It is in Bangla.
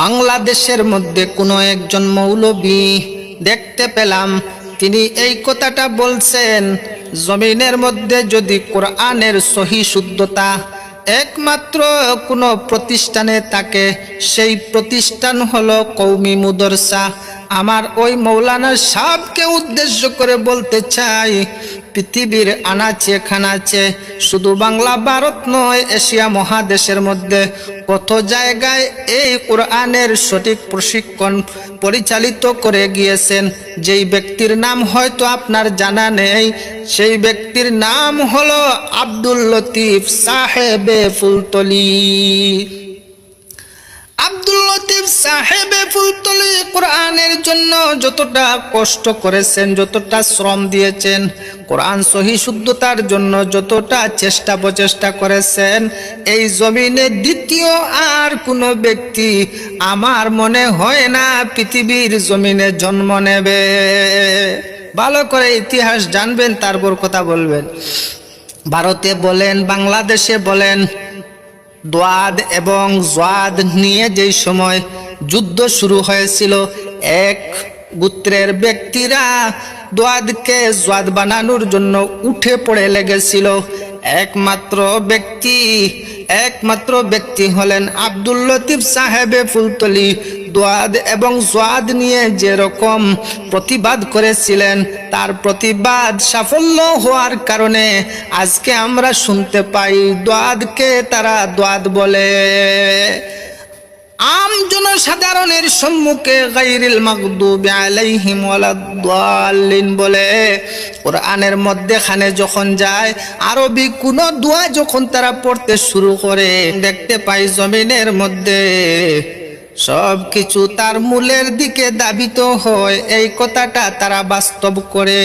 বাংলাদেশের মধ্যে কোনো একজন মৌলবী দেখতে পেলাম, তিনি এই কথাটা বলছেন, জমিনের মধ্যে যদি কোরআনের সহি শুদ্ধতা একমাত্র কোনো প্রতিষ্ঠানে থাকে, সেই প্রতিষ্ঠান হলো কওমি মুদরসা। আমার ওই মৌলানা সাহেবকে উদ্দেশ্য করে বলতে চাই, পৃথিবীর আনাচে খানাচে, শুধু বাংলা ভারত নয়, এশিয়া মহাদেশের মধ্যে কত জায়গায় এই কোরআনের সঠিক প্রশিক্ষণ পরিচালিত করে গিয়েছেন। যেই ব্যক্তির নাম হয়তো আপনার জানা নেই, সেই ব্যক্তির নাম হলো আব্দুল লতিফ সাহেবে ফুলতলি। আব্দুল লতিফ সাহেবে ফুলতলি কোরআনের জন্য যতটা কষ্ট করেছেন, যতটা শ্রম দিয়েছেন, কোরআন সহি শুদ্ধতার জন্য যতটা চেষ্টা প্রচেষ্টা করেছেন, এই জমিনে দ্বিতীয় আর কোনো ব্যক্তি আমার মনে হয় না পৃথিবীর জমিনে জন্ম নেবে। ভালো করে ইতিহাস জানবেন, তারপর কথা বলবেন। ভারতে বলেন, বাংলাদেশে বলেন, দোয়াদ এবং জোয়াদ নিয়ে যেই সময় যুদ্ধ শুরু হয়েছিল, এক গোত্রের ব্যক্তিরা দোয়াদকে জোয়াদ বানানোর জন্য উঠে পড়ে লেগেছিল। একমাত্র ব্যক্তি হলেন আব্দুল লতিফ সাহেবে ফুলতলি। দোয়াদ এবং জোয়াদ নিয়ে যেরকম প্রতিবাদ করেছিলেন, তার প্রতিবাদ সাফল্য হওয়ার কারণে আজকে আমরা শুনতে পাই দোয়াদকে তারা দোয়াদ বলে। আম জনসাধারণের সম্মুখে গায়রিল মাগদুবি আলাইহিম ওয়ালাদ-দাল্লিন বলে কোরআনের মধ্যেখানে যখন যায়, আরবি কোন দোয়া যখন তারা পড়তে শুরু করে, দেখতে পাই জমিনের মধ্যে সব কিছু তার মূলের দিকে ধাবিত হয়। এই কথাটা তারা বাস্তব করে।